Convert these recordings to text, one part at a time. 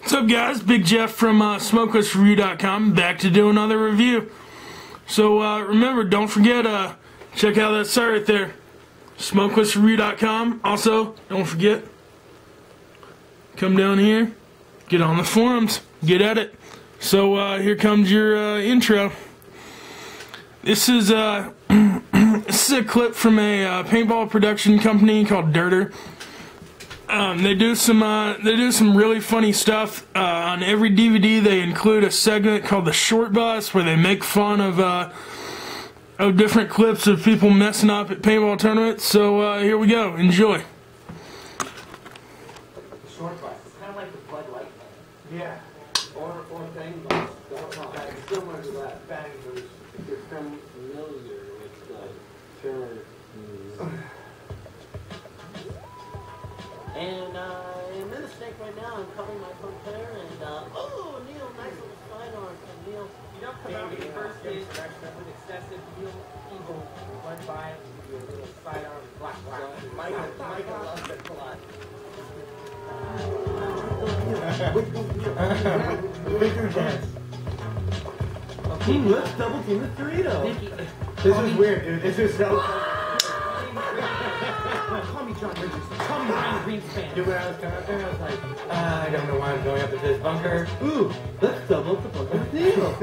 What's up, guys? Big Jeff from smokelessreview.com, back to do another review. So remember, don't forget, check out that site right there, smokelessreview.com. Also, don't forget, come down here, get on the forums, get at it. So here comes your intro. This is this is a clip from a paintball production company called Dirter. They do some really funny stuff. On every DVD, they include a segment called the Short Bus, where they make fun of different clips of people messing up at paintball tournaments. So here we go. Enjoy. The Short Bus. It's kind of like the Bud Light thing. Yeah. Or Bang Bus. Similar to that. Bang Bus. You're familiar with the terror news. And I'm in the snake right now. I'm covering my front hair, and oh, Neil, nice little sidearm. And Neil, you don't come out with your first hit with excessive Neil evil. Run by with your little sidearm black. Michael loves it a lot. Victor dance. Okay, let's double team the Dorito. This is weird, dude. This is so. Call me John Richardson. Call me Ryan Greenspan. Dude, when I was going up there, I was like, I don't know why I'm going up to this bunker. Ooh, let's double the bunker with Neil.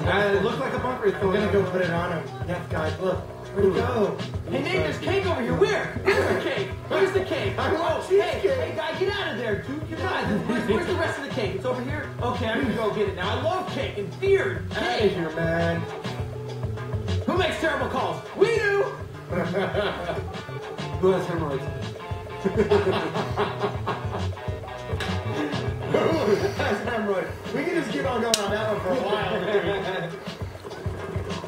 It looks like a bunker. I'm gonna go put it on him. Yes, guys, look. Where'd it go? Hey, Nate, there's cake over here. Where? Where's the cake? Where's the cake? I want cheesecake. Hey, guy, get out of there, dude. Get out. Where's the rest of the cake? It's over here? Okay, I'm gonna go get it now. I love cake and beer. Cake. Out of here, man. Who makes terrible calls? We do! Who has hemorrhoids? Who has hemorrhoids? We can just keep on going on that one for a while.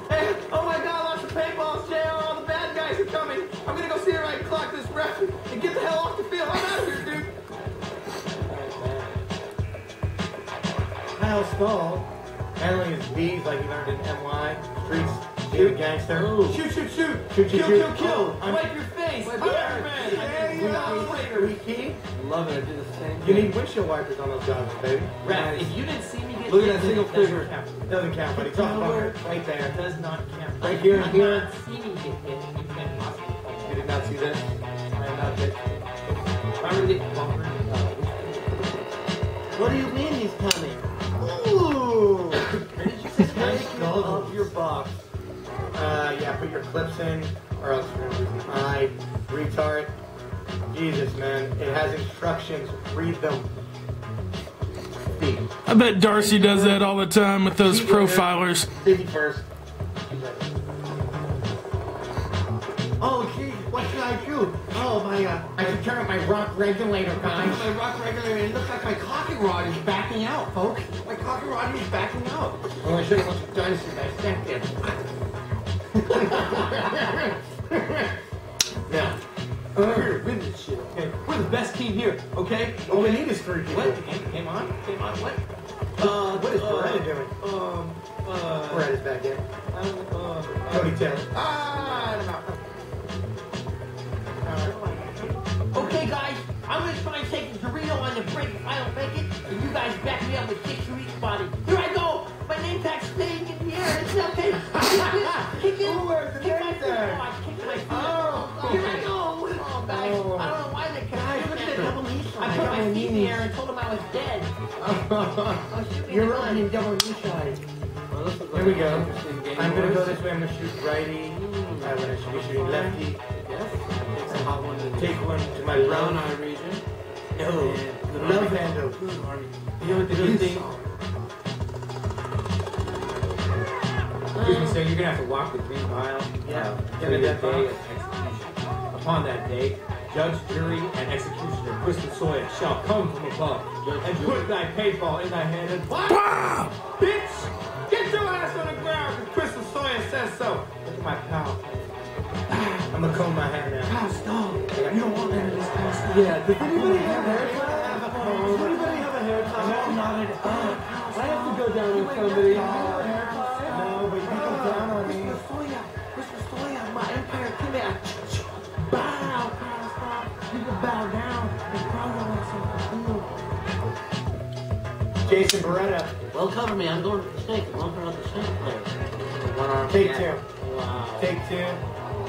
Hey, oh my god, lots of paintballs, JR. All the bad guys are coming. I'm gonna go see if I can clock this ref and get the hell off the field. I'm out of here, dude. Kyle Skoal, handling his B's like he learned in NY. Streets. Shoot, gangster. Ooh. Shoot. Kill. Wipe your face. Spider-Man. Wiki. Love it. I do the same thing. You need windshield wipers on those guns, baby. Right. If you didn't see me get... Look at that single figure. Doesn't count, but it's off bunker. Right there. It does not count. Right here and here. You see me get hit. You can't possibly... You did not see this? I am not hit. If I were to get bumper... What do you mean he's coming? Ooh! Where did you say the of your box? Yeah, put your clips in, or else you're gonna lose an eye. Retard. Jesus, man. It has instructions. Read them. I bet Darcy does that all the time with those profilers. Safety first. Oh, gee, what should I do? Oh, I should turn up my rock regulator, guys. My rock regulator, it looks like my cocking rod is backing out, folks. My cocking rod is backing out. Oh, I should have watched Dynasty dissect it. Now, we're gonna win this shit, okay? We're the best team here, okay? All we need is 3 people. What? Came on, what? What is Beretta doing? Beretta's back in. Cody Taylor. I don't know. Okay, guys, I'm gonna try and take the Dorito on the break if I don't make it, and you guys back me up with kicks for each body. Here I go! My name tag's staying in the air. It's okay. Kick it. Where's the name tag? I kicked my feet. Oh, here I go. Oh, guys. I don't know why they kept look at the double knee shot. I put my feet in the air and told them I was dead. You're running double knee shot. Here we go. I'm going to go this way. I'm going to shoot righty. I'm going to be shooting lefty. Yes. Take one to my brown eye region. No. Love handle. You know what the good thing? So you're gonna have to walk the green mile. Yeah. During that day of execution. Upon that day, judge, jury, and executioner Crystal Soya shall come from above and put thy paintball in thy hand and wow! Bitch! Get your ass on the ground because Crystal Soya says so. Look at my pal. I'm gonna comb my hair now. Pal, stop. You don't want that in this house. Yeah. Does anybody have a haircut? Does anybody have a haircut? No, not at all. I have to go down with somebody. No, but you can come down on me. Mr. Soya, my empire, come here. Bow, stop. You can bow down and follow us. Jason Beretta. Well, cover me. I'm going to the snake. I'm going to the snake player. One arm. Take yeah. 2. Wow. Take 2.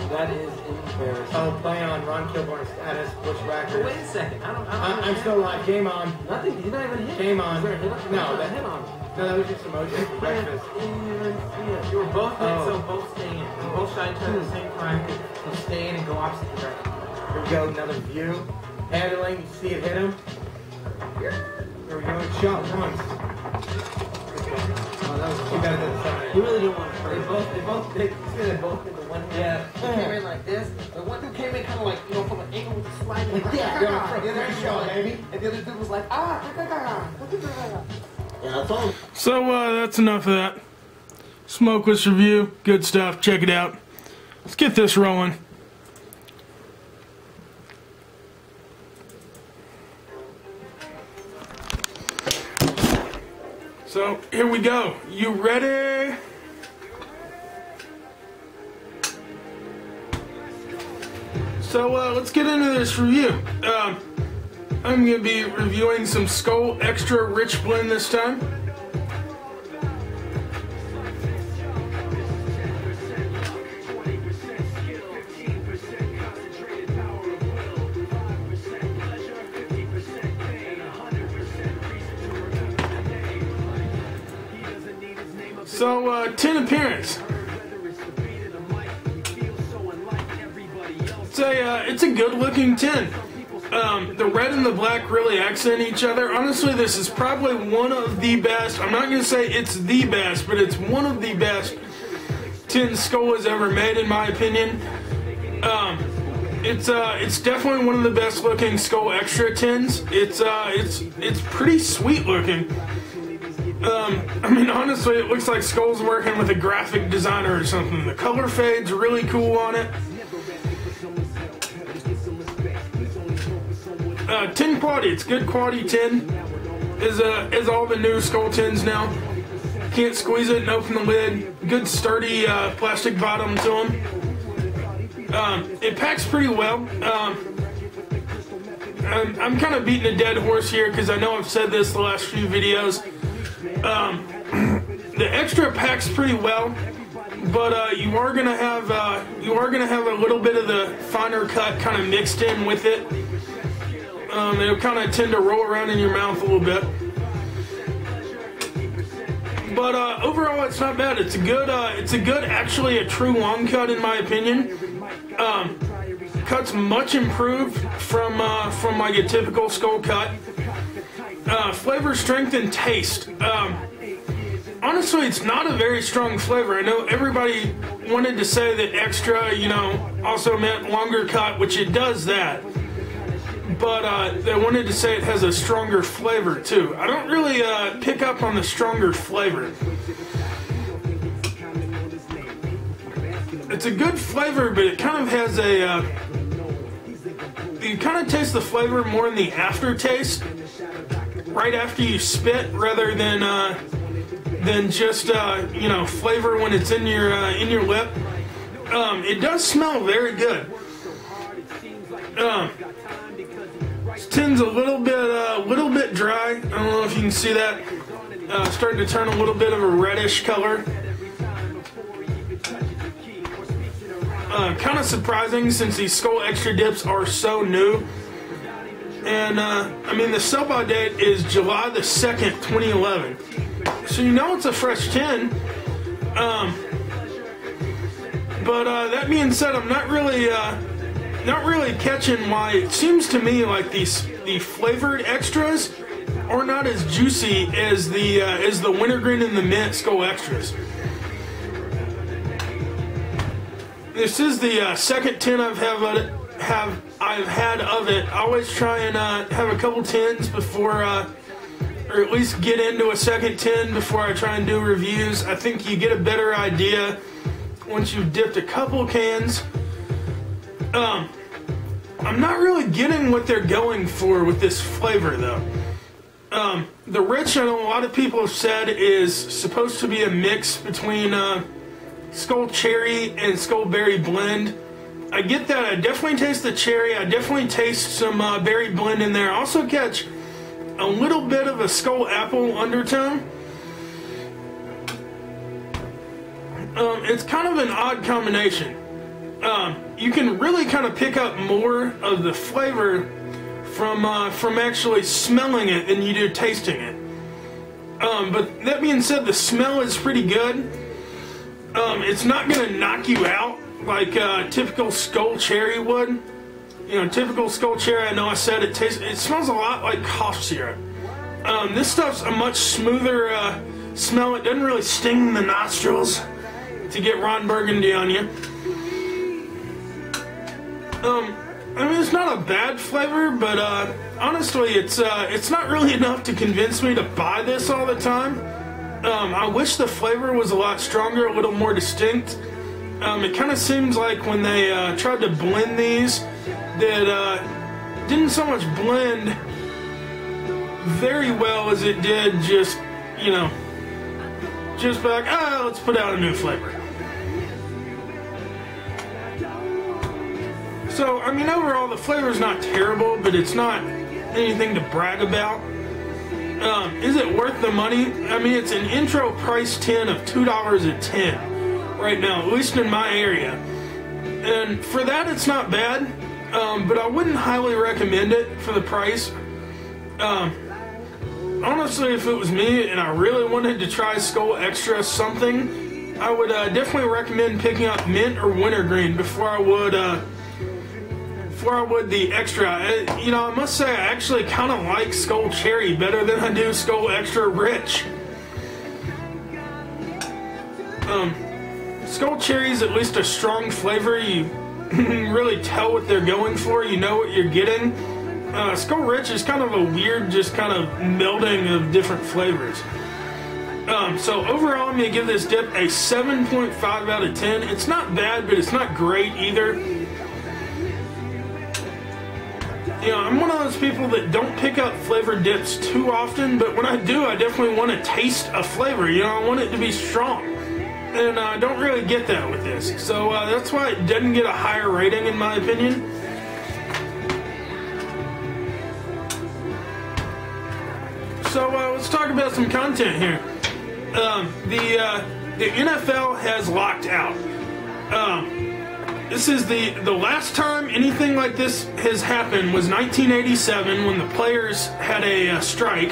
That is embarrassing. Oh, play on Ron Kilborn status, Bushwhacker. Wait a second. I'm still alive. Game on. Nothing. He's not even hit. Game on. Is there a hit on? No, that that hit on. No, that was just emotion for breakfast. You were both hit, Oh. so both staying. You both shot each other at the same time. So stay in and go opposite direction. Here we go, another view. Handling, you see it hit him. Here we go, shot once. Oh, that was You better than the side. You really didn't want to hurt They him. both hit the one hand. Yeah. One came in like this. The one dude came in kind of like, from an angle with the sliding. Like that. The other Great dude shot, like- baby. And the other dude was like, Yeah, that's all. So that's enough of that. Smokeless review, good stuff. Check it out. Let's get this rolling. So here we go. You ready? So let's get into this review. I'm going to be reviewing some Skoal-x-tra Rich Blend this time. So, tin appearance. It's a good looking tin. The red and the black really accent each other. Honestly, this is probably one of the best. I'm not going to say it's the best, but it's one of the best tins Skoal has ever made, in my opinion. It's definitely one of the best looking Skoal-x-tra tins. It's pretty sweet looking. I mean, honestly, it looks like Skoal's working with a graphic designer or something. The color fade's really cool on it. Tin quality, it's good quality tin. Is all the new Skoal tins now. Can't squeeze it and open the lid. Good sturdy plastic bottom to them. It packs pretty well. I'm kind of beating a dead horse here because I know I've said this the last few videos. The extra packs pretty well, but you are gonna have a little bit of the finer cut kind of mixed in with it. It'll kind of tend to roll around in your mouth a little bit, but overall it's not bad. It's a good, actually a true long cut in my opinion. Cut's much improved from like a typical Skoal cut. Flavor, strength, and taste. Honestly, it's not a very strong flavor. I know everybody wanted to say that extra, also meant longer cut, which it does that. But they wanted to say it has a stronger flavor too. I don't really pick up on the stronger flavor. It's a good flavor, but it kind of has a. You kind of taste the flavor more in the aftertaste, right after you spit, rather than just flavor when it's in your lip. It does smell very good. This tin's a little bit dry. I don't know if you can see that. Starting to turn a little bit of a reddish color. Kind of surprising since these Skoal-x-tra dips are so new. And I mean, the sell-by date is July the 2nd, 2011. So it's a fresh tin. But that being said, I'm not really catching why it seems to me like the flavored extras are not as juicy as the wintergreen and the mint Skoal-x-tras. This is the second tin I've had of it. I always try and have a couple tins before, or at least get into a second tin before I try and do reviews. I think you get a better idea once you've dipped a couple cans. I'm not really getting what they're going for with this flavor though. The Rich, I know a lot of people have said, is supposed to be a mix between Skoal Cherry and Skoal Berry Blend. I get that. I definitely taste the cherry. I definitely taste some berry blend in there. I also catch a little bit of a Skoal apple undertone. It's kind of an odd combination. You can really kind of pick up more of the flavor from actually smelling it than you do tasting it. But that being said, the smell is pretty good. It's not going to knock you out like typical Skoal cherry would. You know, typical Skoal cherry, I know I said it smells a lot like cough syrup. This stuff's a much smoother smell. It doesn't really sting the nostrils to get Ron Burgundy on you. I mean, it's not a bad flavor, but honestly, it's not really enough to convince me to buy this all the time. I wish the flavor was a lot stronger, a little more distinct. It kind of seems like when they tried to blend these, that didn't so much blend very well as it did just, you know, just be like, let's put out a new flavor. So, I mean, overall, the flavor's not terrible, but it's not anything to brag about. Is it worth the money? I mean, it's an intro price 10 of $2 a 10 right now, at least in my area. And for that, it's not bad, but I wouldn't highly recommend it for the price. Honestly, if it was me and I really wanted to try skoalx-tra something, I would definitely recommend picking up mint or wintergreen before I would the extra. You know, I must say I actually kind of like Skoal cherry better than I do skoalx-tra rich. Skoal cherry is at least a strong flavor. You really tell what they're going for. You know what you're getting. Skoal rich is kind of a weird, just kind of melding of different flavors. So overall, I'm going to give this dip a 7.5 out of 10. It's not bad, but it's not great either. You know, I'm one of those people that don't pick up flavored dips too often, but when I do, I definitely want to taste a flavor. You know, I want it to be strong. And I don't really get that with this. So that's why it doesn't get a higher rating, in my opinion. So let's talk about some content here. The NFL has locked out. This is the last time anything like this has happened was 1987 when the players had a strike.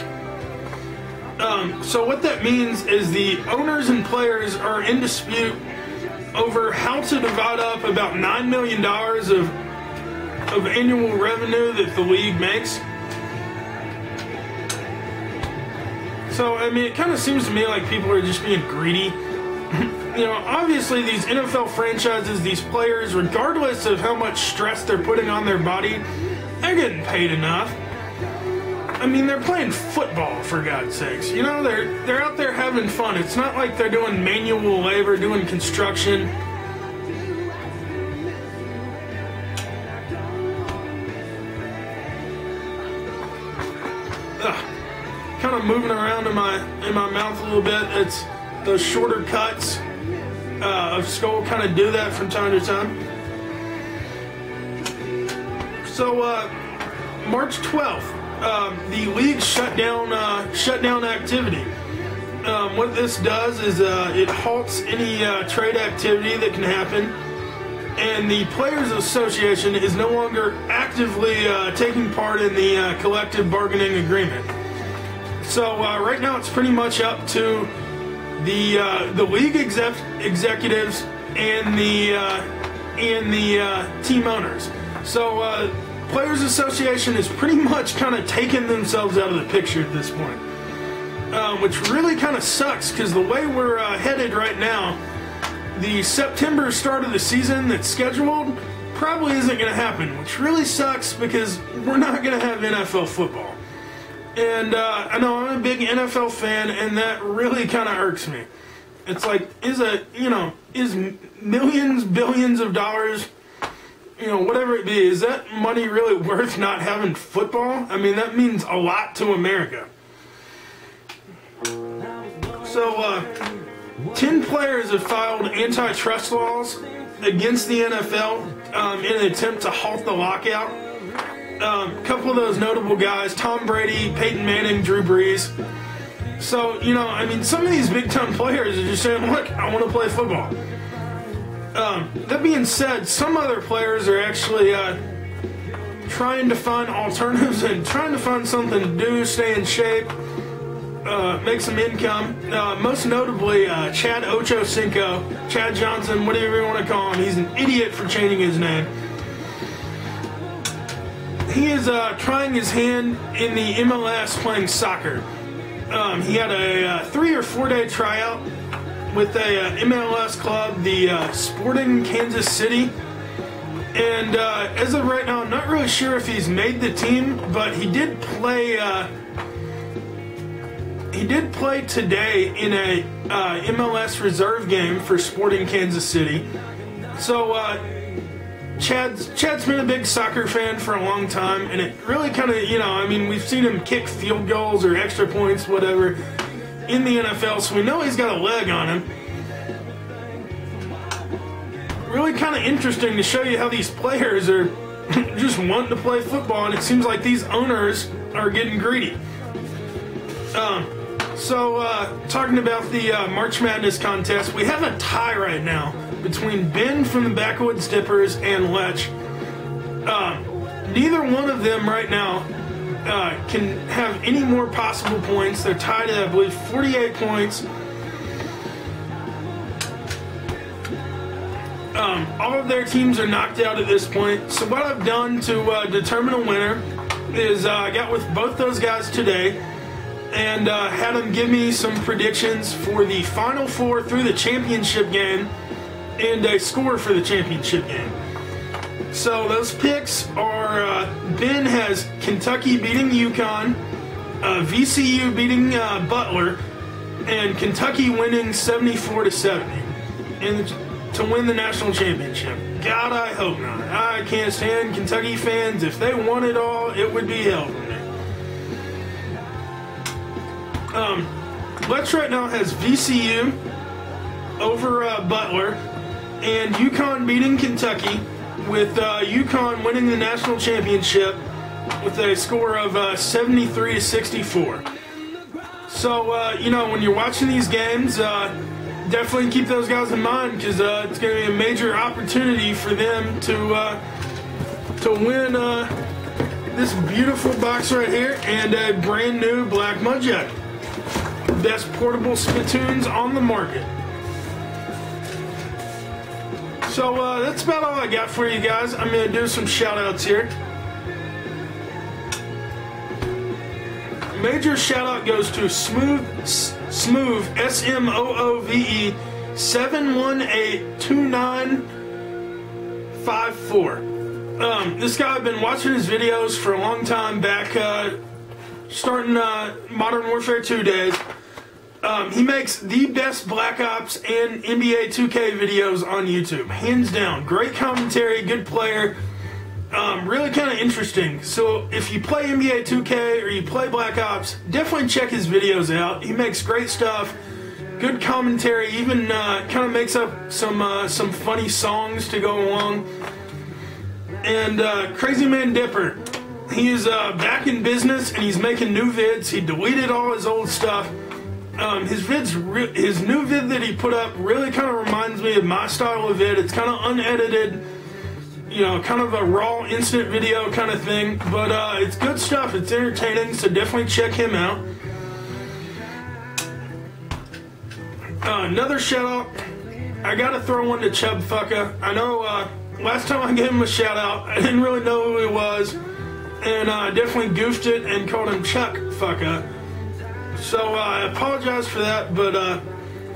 So what that means is the owners and players are in dispute over how to divide up about $9 million of annual revenue that the league makes. So, I mean, it kind of seems to me like people are just being greedy. You know, obviously these NFL franchises, these players, regardless of how much stress they're putting on their body, they're getting paid enough. I mean, they're playing football, for God's sakes. You know, they're out there having fun. It's not like they're doing manual labor, doing construction. Kind of moving around in my mouth a little bit. It's those shorter cuts of Skoal kind of do that from time to time. So March 12th, the league shut down activity. What this does is it halts any trade activity that can happen, and the Players Association is no longer actively taking part in the collective bargaining agreement. So right now it's pretty much up to the league executives and the team owners. So Players Association is pretty much kind of taking themselves out of the picture at this point, which really kind of sucks because the way we're headed right now, the September start of the season that's scheduled probably isn't going to happen, which really sucks because we're not going to have NFL football. And I know I'm a big NFL fan, and that really kind of irks me. It's like, is millions, billions of dollars, you know, whatever it be, is that money really worth not having football? I mean, that means a lot to America. So, 10 players have filed antitrust against the NFL in an attempt to halt the lockout. A couple of those notable guys: Tom Brady, Peyton Manning, Drew Brees. So, you know, I mean, some of these big-time players are just saying, look, I want to play football. That being said, some other players are actually trying to find alternatives and trying to find something to do, stay in shape, make some income. Most notably, Chad Ochocinco, Chad Johnson, whatever you want to call him. He's an idiot for changing his name. He is trying his hand in the MLS playing soccer. He had a 3 or 4 day tryout with a MLS club, the Sporting Kansas City. And as of right now, I'm not really sure if he's made the team, but he did play. He did play today in a MLS reserve game for Sporting Kansas City. So Chad's been a big soccer fan for a long time, and it really kind of, you know, I mean, we've seen him kick field goals or extra points, whatever, in the NFL, so we know he's got a leg on him. Really kind of interesting to show you how these players are just wanting to play football, and it seems like these owners are getting greedy. Talking about the March Madness contest, we have a tie right now between Ben from the Backwoods Dippers and Lech. Neither one of them right now can have any more possible points. They're tied at, I believe, 48 points. All of their teams are knocked out at this point. So what I've done to determine a winner is I got with both those guys today and had them give me some predictions for the Final Four through the championship game and a score for the championship game. So those picks are Ben has Kentucky beating UConn, VCU beating Butler, and Kentucky winning 74-70 to win the national championship. God, I hope not. I can't stand Kentucky fans. If they won it all, it would be hell for me. Lech right now has VCU over Butler and UConn beating Kentucky, with UConn winning the national championship with a score of 73-64. So, you know, when you're watching these games, definitely keep those guys in mind, because it's going to be a major opportunity for them to win this beautiful box right here and a brand new black mud jug. Best portable spittoons on the market. So that's about all I got for you guys. I'm going to do some shout outs here. Major shout out goes to Smooth SMOOVE 7182954. This guy, I've been watching his videos for a long time back, starting Modern Warfare 2 days. He makes the best Black Ops and NBA 2K videos on YouTube, hands down. Great commentary, good player, really kind of interesting. So if you play NBA 2K or you play Black Ops, definitely check his videos out. He makes great stuff, good commentary, even kind of makes up some funny songs to go along. And Crazymandipper, he is back in business and he's making new vids. He deleted all his old stuff. His new vid that he put up really kind of reminds me of my style of vid. It's kind of unedited, you know, kind of a raw instant video kind of thing, but it's good stuff. It's entertaining, so definitely check him out. Another shout out, I gotta throw one to chubphucka. I know last time I gave him a shout out, I didn't really know who he was, and I definitely goofed it and called him chubphucka. So I apologize for that, but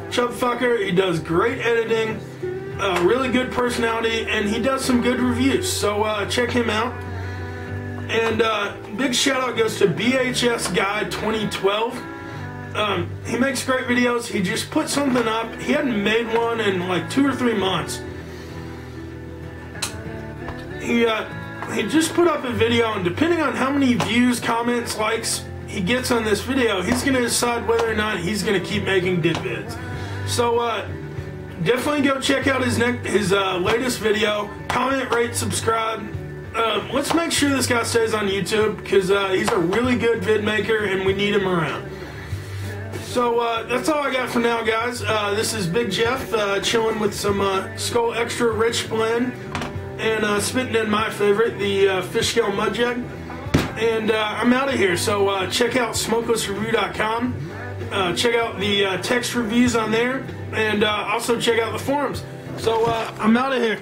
chubphucka, he does great editing, really good personality, and he does some good reviews. So check him out. And big shout out goes to BHS Guy 2012. He makes great videos. He just put something up. He hadn't made one in like 2 or 3 months. He just put up a video, and depending on how many views, comments, likes he gets on this video, he's going to decide whether or not he's going to keep making vids. So definitely go check out his latest video. Comment, rate, subscribe. Let's make sure this guy stays on YouTube because he's a really good vid maker and we need him around. So that's all I got for now, guys. This is Big Jeff chilling with some Skoal-x-tra Rich Blend and spitting in my favorite, the fish scale mud jug. And I'm out of here. So check out smokelessreview.com. Check out the text reviews on there, and also check out the forums. So I'm out of here.